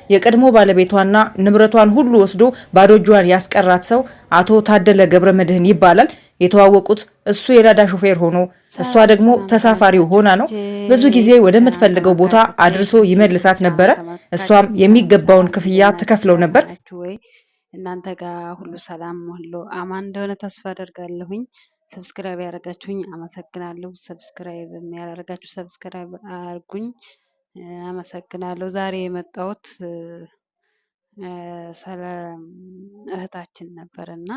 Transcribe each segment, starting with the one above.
የቀድሞ ባለቤቷና ንብረቷን ሁሉ ወስዶ ባዶ እጇን ያስቀራት ሰው አቶ ታደለ ገብረ መድህን ይባላል። የተዋወቁት እሱ የላዳ ሾፌር ሆኖ እሷ ደግሞ ተሳፋሪው ሆና ነው። ብዙ ጊዜ ወደምትፈልገው ቦታ አድርሶ ይመልሳት ነበረ። እሷም የሚገባውን ክፍያ ትከፍለው ነበር። እናንተ ጋር ሁሉ ሰላም ሁሉ አማን እንደሆነ ተስፋ አደርጋለሁኝ። ሰብስክራይብ ያደረጋችሁኝ አመሰግናለሁ። ሰብስክራይብ ያደረጋችሁ ሰብስክራይብ አድርጉኝ። አመሰግናለሁ። ዛሬ የመጣሁት ስለ እህታችን ነበርና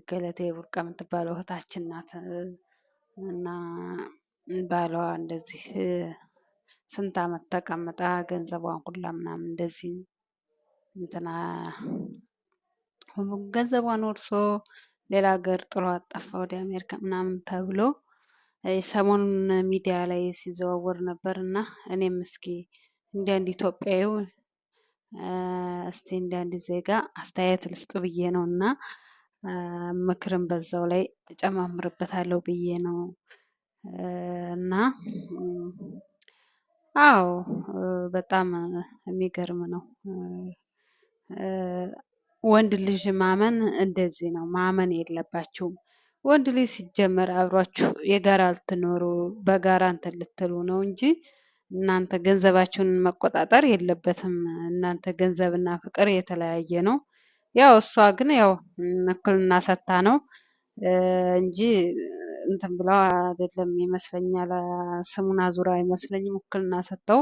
ገለቴ ቡርቃ የምትባለው እህታችን ናት እና ባሏ እንደዚህ ስንት አመት ተቀምጣ ገንዘቧን ሁላ ምናምን እንደዚህ እንትና ገንዘቧን ወርሶ ሌላ ሀገር ጥሎ አጠፋ ወደ አሜሪካ ምናምን ተብሎ ሰሞኑን ሚዲያ ላይ ሲዘዋወር ነበር እና እኔም እስኪ እንደ አንድ ኢትዮጵያዊ እስቲ እንደ አንድ ዜጋ አስተያየት ልስጥ ብዬ ነው እና ምክርም በዛው ላይ እጨማምርበታለሁ ብዬ ነው እና አዎ በጣም የሚገርም ነው። ወንድ ልጅ ማመን እንደዚህ ነው። ማመን የለባችሁም። ወንድ ልጅ ሲጀመር አብሯችሁ የጋራ ልትኖሩ በጋራ እንትን ልትሉ ነው እንጂ እናንተ ገንዘባችሁን መቆጣጠር የለበትም። እናንተ ገንዘብና ፍቅር የተለያየ ነው። ያው እሷ ግን ያው እኩልና ሰታ ነው እንጂ እንትን ብለው አይደለም ይመስለኛል። ስሙን አዙራ አይመስለኝም። እኩልና ሰጥተው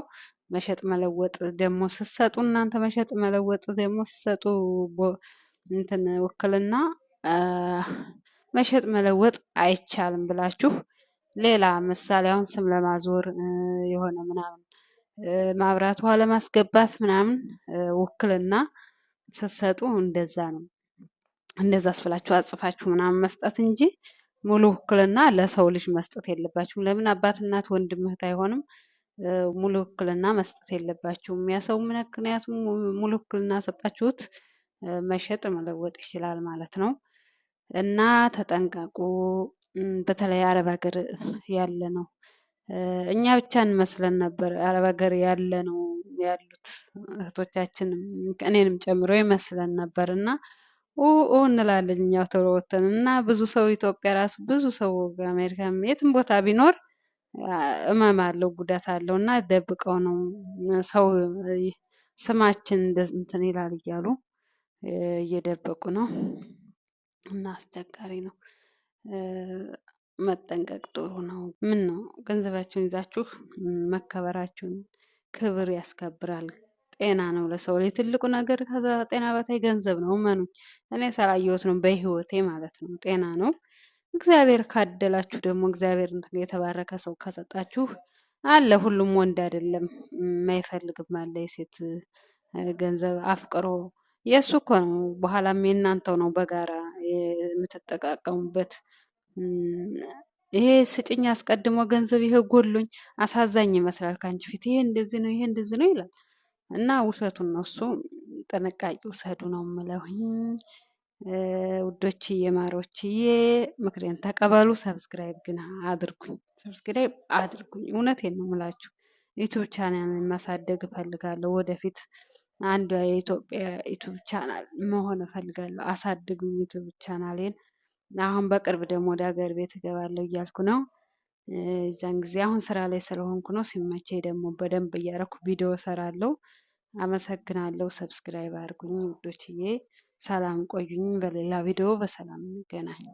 መሸጥ መለወጥ ደግሞ ስትሰጡ እናንተ መሸጥ መለወጥ ደግሞ ስትሰጡ እንትን ውክልና መሸጥ መለወጥ አይቻልም ብላችሁ ሌላ ምሳሌ አሁን ስም ለማዞር የሆነ ምናምን ማብራት ውሃ ለማስገባት ምናምን ውክልና ስትሰጡ እንደዛ ነው። እንደዛ አስፍላችሁ አጽፋችሁ ምናምን መስጠት እንጂ ሙሉ ውክልና ለሰው ልጅ መስጠት የለባችሁም። ለምን አባት እናት ወንድም እህት አይሆንም? ሙሉ ውክልና መስጠት የለባችሁም። ያ ሰው ምክንያቱም ሙሉ ውክልና ሰጣችሁት መሸጥ መለወጥ ይችላል ማለት ነው። እና ተጠንቀቁ። በተለይ አረብ ሀገር ያለ ነው እኛ ብቻ እንመስለን ነበር። አረብ ሀገር ያለ ነው ያሉት እህቶቻችን እኔንም ጨምሮ ይመስለን ነበር እና እንላለን እኛው ቶሎ ወተን እና ብዙ ሰው ኢትዮጵያ ራሱ ብዙ ሰው በአሜሪካ የትም ቦታ ቢኖር እመም አለው ጉዳት አለው እና ደብቀው ነው ሰው ስማችን እንትን ይላል እያሉ እየደበቁ ነው እና አስቸጋሪ ነው። መጠንቀቅ ጥሩ ነው። ምን ነው ገንዘባችሁን ይዛችሁ መከበራችሁን ክብር ያስከብራል። ጤና ነው ለሰው ላይ ትልቁ ነገር። ከዛ ጤና በታይ ገንዘብ ነው። እመኑኝ እኔ ስላየሁት ነው በህይወቴ ማለት ነው። ጤና ነው። እግዚአብሔር ካደላችሁ ደግሞ እግዚአብሔር እንትን የተባረከ ሰው ከሰጣችሁ አለ። ሁሉም ወንድ አይደለም የማይፈልግም አለ። የሴት ገንዘብ አፍቅሮ የእሱ እኮ ነው። በኋላም የእናንተው ነው በጋራ የምትጠቃቀሙበት። ይሄ ስጭኝ አስቀድሞ ገንዘብ ይሄ ጎሎኝ አሳዛኝ ይመስላል ከአንቺ ፊት ይሄ እንደዚህ ነው ይሄ እንደዚህ ነው ይላል እና ውሸቱን ነው እሱ። ጥንቃቄ ውሰዱ ነው የምለውኝ ውዶችዬ ማሮችዬ፣ ምክሬን ተቀበሉ። ሰብስክራይብ ግን አድርጉኝ፣ ሰብስክራይብ አድርጉኝ። እውነቴን ነው የምላችሁ። ዩቲዩብ ቻናልን ማሳደግ እፈልጋለሁ። ወደፊት አንዱ የኢትዮጵያ ዩቲዩብ ቻናል መሆን እፈልጋለሁ። አሳድጉኝ ዩቲዩብ ቻናሌን። አሁን በቅርብ ደግሞ ወደ ሀገር ቤት እገባለሁ እያልኩ ነው። እዛን ጊዜ አሁን ስራ ላይ ስለሆንኩ ነው። ሲመቸኝ ደግሞ በደንብ እያደረኩ ቪዲዮ እሰራለሁ። አመሰግናለሁ። ሰብስክራይብ አድርጉኝ ውዶችዬ። ሰላም ቆዩኝ። በሌላ ቪዲዮ በሰላም እንገናኝ።